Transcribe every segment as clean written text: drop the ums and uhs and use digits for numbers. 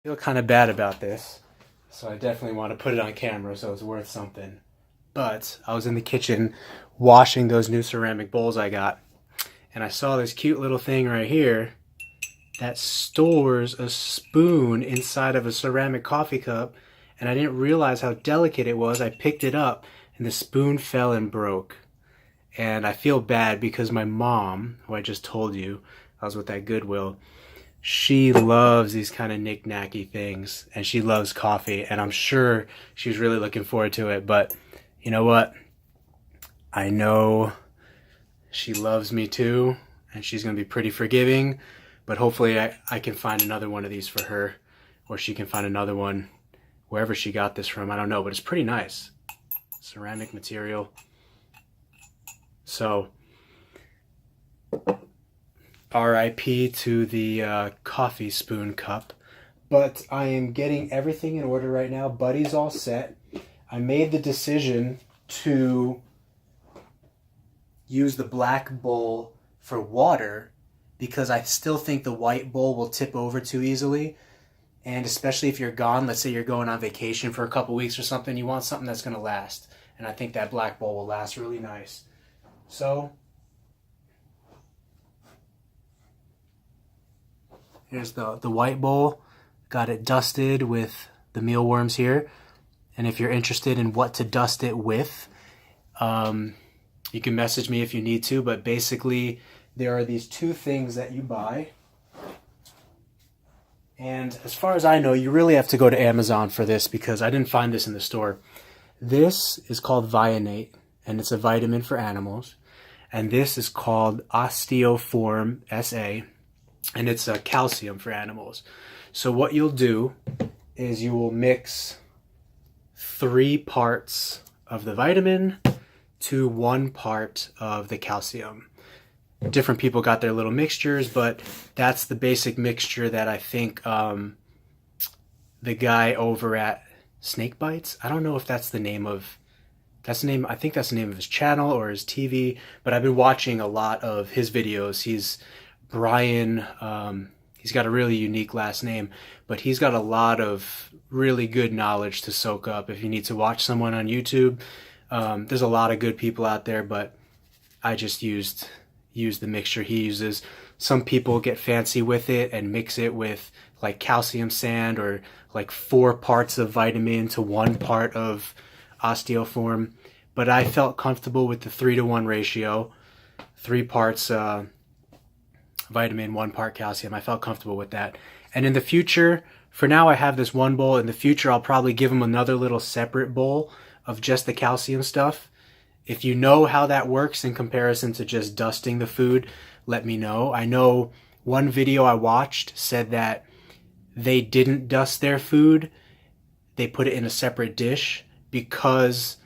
Feel kind of bad about this, so I definitely want to put it on camera so it's worth something. But I was in the kitchen washing those new ceramic bowls I got, and I saw this cute little thing right here that stores a spoon inside of a ceramic coffee cup, and I didn't realize how delicate it was. I picked it up, and the spoon fell and broke. And I feel bad because my mom, who I just told you, I was with that Goodwill, she loves these kind of knick-knacky things, and she loves coffee, and I'm sure she's really looking forward to it. But you know what? I know she loves me too, and she's going to be pretty forgiving, but hopefully I can find another one of these for her, or she can find another one wherever she got this from. I don't know, but it's pretty nice. Ceramic material. So RIP to the coffee spoon cup. But I am getting everything in order right now. Buddy's all set. I made the decision to use the black bowl for water because I still think the white bowl will tip over too easily. And especially if you're gone, let's say you're going on vacation for a couple weeks or something, you want something that's going to last. And I think that black bowl will last really nice. So here's the white bowl. Got it dusted with the mealworms here. And if you're interested in what to dust it with, you can message me if you need to. But basically, there are these two things that you buy. And as far as I know, you really have to go to Amazon for this because I didn't find this in the store. This is called Vionate, and it's a vitamin for animals. And this is called Osteoform SA, and it's a calcium for animals. So what you'll do is you will mix 3 parts of the vitamin to 1 part of the calcium. Different people got their little mixtures, but that's the basic mixture that I think the guy over at Snake Bites, I don't know if that's the name of, I think that's the name of his channel or his TV, but I've been watching a lot of his videos. He's Brian, he's got a really unique last name, but he's got a lot of really good knowledge to soak up if you need to watch someone on YouTube. There's a lot of good people out there, but I just used the mixture he uses. Some people get fancy with it and mix it with like calcium sand or like 4 parts of vitamin to 1 part of osteoform. But I felt comfortable with the 3-to-1 ratio, 3 parts vitamin, 1 part calcium. I felt comfortable with that. And in the future, for now I have this 1 bowl. In the future, I'll probably give him another little separate bowl of just the calcium stuff. If you know how that works in comparison to just dusting the food, let me know. I know one video I watched said that they didn't dust their food. They put it in a separate dish because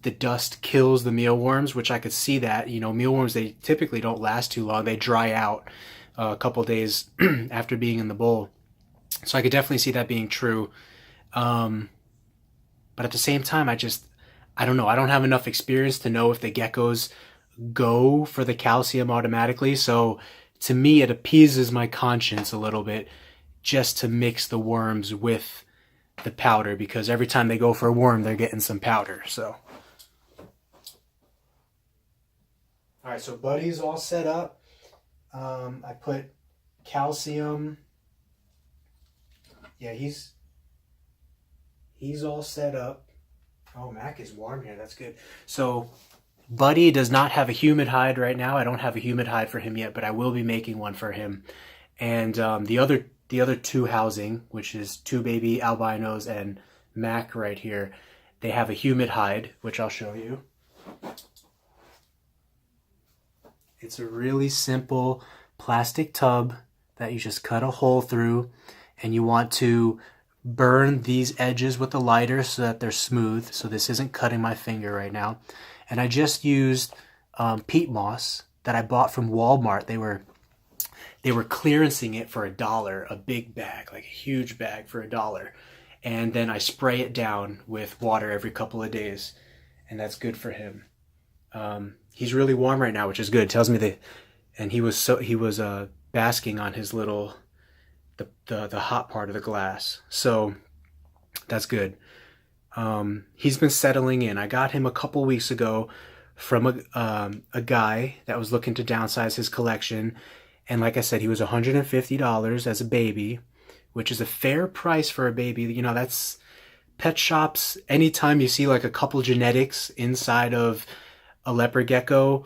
the dust kills the mealworms, which I could see that. You know, mealworms, they typically don't last too long. They dry out a couple days after being in the bowl. So I could definitely see that being true. But at the same time, I don't know. I don't have enough experience to know if the geckos go for the calcium automatically. So to me, it appeases my conscience a little bit just to mix the worms with the powder, because every time they go for a worm, they're getting some powder. So, all right. So Buddy's all set up. I put calcium. Yeah, he's all set up. Oh, Mac is warm here. That's good. So Buddy does not have a humid hide right now. I don't have a humid hide for him yet, but I will be making one for him. And the other 2 housing, which is 2 baby albinos and Mac right here, they have a humid hide, which I'll show you. It's a really simple plastic tub that you just cut a hole through, and you want to burn these edges with a lighter so that they're smooth. So this isn't cutting my finger right now. And I just used peat moss that I bought from Walmart. They were clearancing it for $1, a big bag, like a huge bag for $1. And then I spray it down with water every couple of days, and that's good for him. He's really warm right now, which is good. It tells me that, and he was basking on his little the hot part of the glass. So that's good. He's been settling in. I got him a couple weeks ago from a guy that was looking to downsize his collection. And like I said, he was $150 as a baby, which is a fair price for a baby. You know, that's pet shops. Anytime you see like a couple genetics inside of a leopard gecko,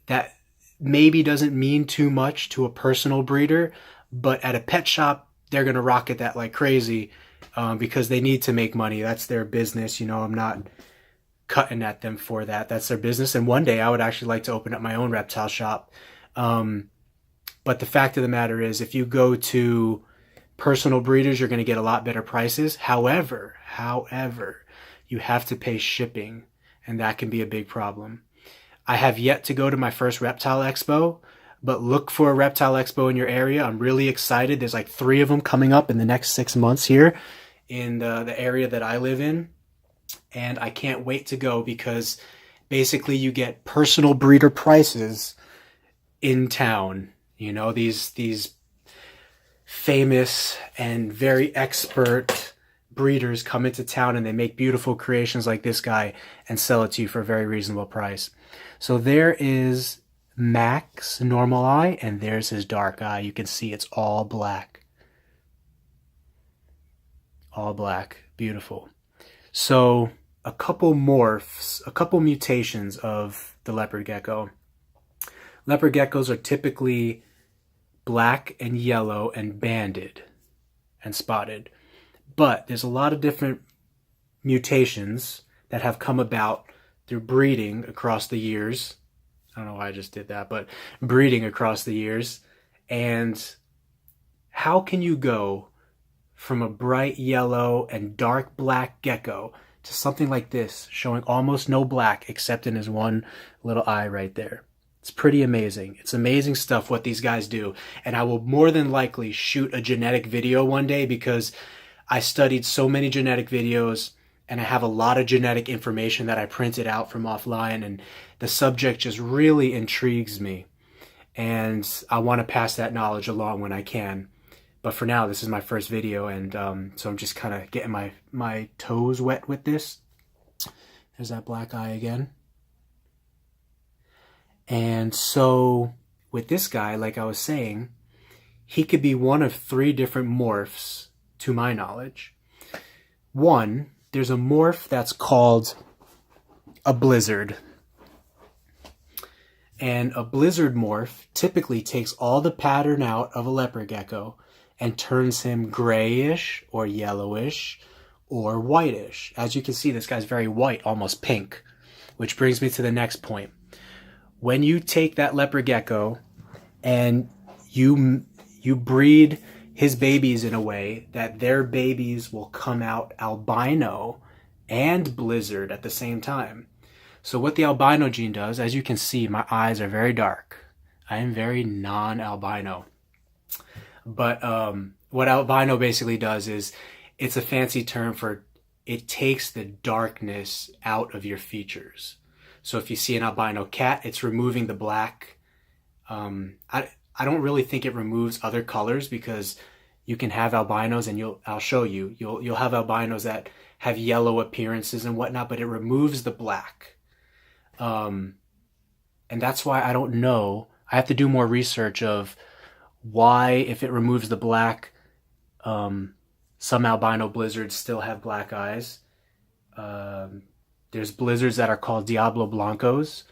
that maybe doesn't mean too much to a personal breeder, but at a pet shop, they're going to rocket that like crazy because they need to make money. That's their business. You know, I'm not cutting at them for that. That's their business. And one day I would actually like to open up my own reptile shop. But the fact of the matter is, if you go to personal breeders, you're going to get a lot better prices. However, you have to pay shipping, and that can be a big problem. I have yet to go to my first reptile expo, but look for a reptile expo in your area. I'm really excited. There's like 3 of them coming up in the next 6 months here in the area that I live in. And I can't wait to go because basically you get personal breeder prices in town. You know, these famous and very expert breeders come into town and they make beautiful creations like this guy and sell it to you for a very reasonable price. So there is Max normal eye, and there's his dark eye. You can see it's all black. All black. Beautiful. So a couple morphs, a couple mutations of the leopard gecko. Leopard geckos are typically black and yellow and banded and spotted. But there's a lot of different mutations that have come about through breeding across the years. I don't know why I just did that, but breeding across the years. And how can you go from a bright yellow and dark black gecko to something like this, showing almost no black except in his one little eye right there? It's pretty amazing. It's amazing stuff what these guys do. And I will more than likely shoot a genetic video one day because I studied so many genetic videos and I have a lot of genetic information that I printed out from offline, and the subject just really intrigues me. And I want to pass that knowledge along when I can. But for now, this is my first video, and so I'm just kind of getting my toes wet with this. There's that black eye again. And so with this guy, like I was saying, he could be one of 3 different morphs to my knowledge. One, there's a morph that's called a blizzard. And a blizzard morph typically takes all the pattern out of a leopard gecko and turns him grayish or yellowish or whitish. As you can see, this guy's very white, almost pink, which brings me to the next point. When you take that leopard gecko and you breed his babies in a way that their babies will come out albino and blizzard at the same time. So what the albino gene does, as you can see, my eyes are very dark. I am very non-albino. But what albino basically does is, it's a fancy term for, it takes the darkness out of your features. So if you see an albino cat, it's removing the black. I don't really think it removes other colors, because you can have albinos, and I'll show you. You'll have albinos that have yellow appearances and whatnot, but it removes the black. And that's why I don't know. I have to do more research of why, if it removes the black, some albino blizzards still have black eyes. There's blizzards that are called Diablo Blancos,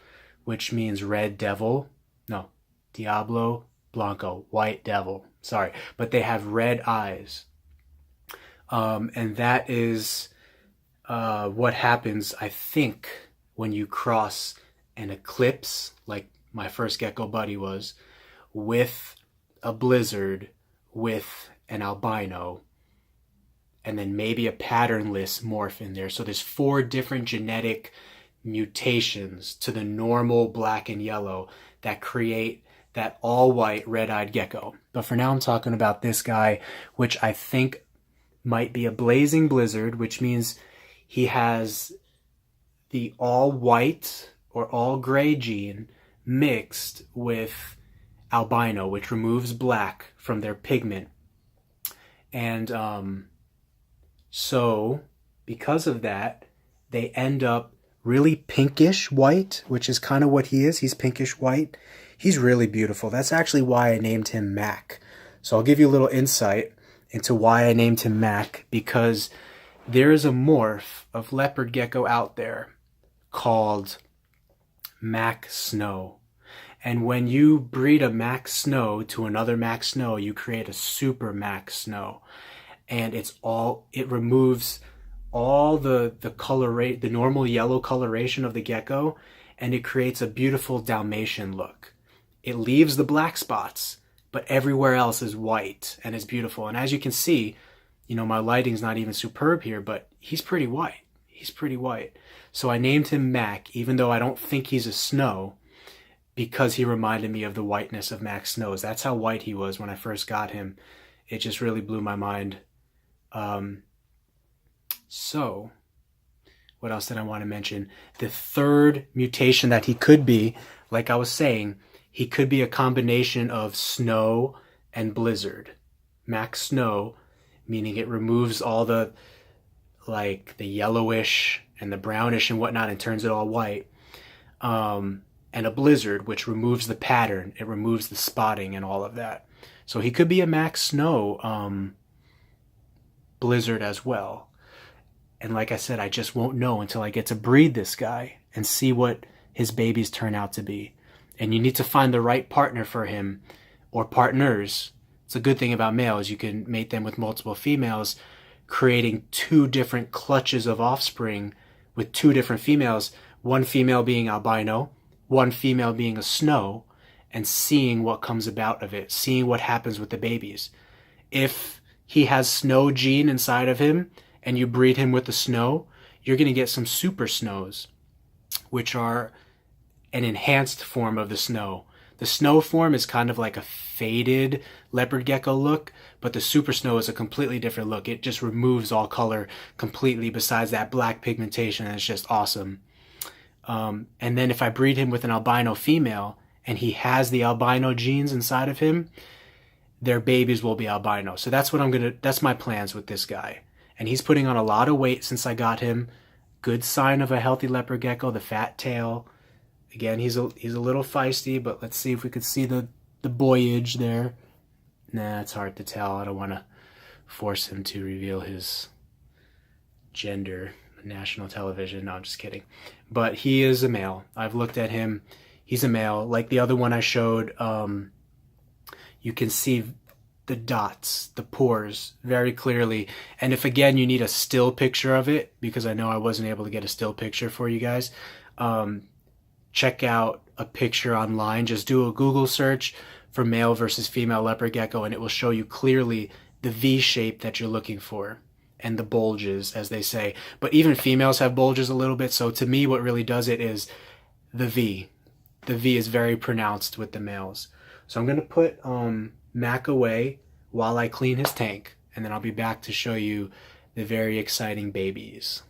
which means red devil. No, Diablo Blanco, white devil. Sorry, but they have red eyes. And that is what happens, I think, when you cross an eclipse, like my first gecko buddy was, with a blizzard, with an albino, and then maybe a patternless morph in there. So there's 4 different genetic mutations to the normal black and yellow that create that all-white red-eyed gecko. But for now, I'm talking about this guy, which I think might be a blazing blizzard, which means he has the all-white or all-gray gene mixed with albino, which removes black from their pigment. And so because of that, they end up really pinkish white, which is kind of what he is. He's pinkish white. He's really beautiful. That's actually why I named him Mac. So I'll give you a little insight into why I named him Mac, because there is a morph of leopard gecko out there called Mac Snow. And when you breed a Mac Snow to another Mac Snow, you create a super Mac Snow. And it removes all the the normal yellow coloration of the gecko, and it creates a beautiful Dalmatian look. It leaves the black spots, but everywhere else is white and is beautiful. And as you can see, my lighting's not even superb here, but he's pretty white. He's pretty white. So I named him Mac, even though I don't think he's a snow, because he reminded me of the whiteness of Mac Snows. That's how white he was when I first got him. It just really blew my mind. So what else did I want to mention? The third mutation that he could be, like I was saying, he could be a combination of snow and blizzard. Mac Snow, meaning it removes all the yellowish and the brownish and whatnot and turns it all white. And a blizzard, which removes the pattern. It removes the spotting and all of that. So he could be a Mac Snow blizzard as well. And like I said, I just won't know until I get to breed this guy and see what his babies turn out to be. And you need to find the right partner for him, or partners. It's a good thing about males. You can mate them with multiple females, creating 2 different clutches of offspring with 2 different females, one female being albino, one female being a snow, and seeing what comes about of it, seeing what happens with the babies. If he has snow gene inside of him, and you breed him with the snow, you're going to get some super snows, which are an enhanced form of the snow. The snow form is kind of like a faded leopard gecko look, but the super snow is a completely different look. It just removes all color completely besides that black pigmentation, and it's just awesome. And then if I breed him with an albino female, and he has the albino genes inside of him, their babies will be albino. So that's my plans with this guy. And he's putting on a lot of weight since I got him. Good sign of a healthy leopard gecko, the fat tail. Again, he's a little feisty, but let's see if we could see the boyage there. Nah, it's hard to tell. I don't want to force him to reveal his gender on national television. No, I'm just kidding. But he is a male. I've looked at him. He's a male. Like the other one I showed, you can see the dots, the pores very clearly. And if again you need a still picture of it, because I know I wasn't able to get a still picture for you guys, check out a picture online. Just do a Google search for male versus female leopard gecko, and it will show you clearly the V shape that you're looking for and the bulges, as they say. But even females have bulges a little bit. So to me, what really does it is the V. The V is very pronounced with the males. So I'm going to put Mac away while I clean his tank, and then I'll be back to show you the very exciting babies.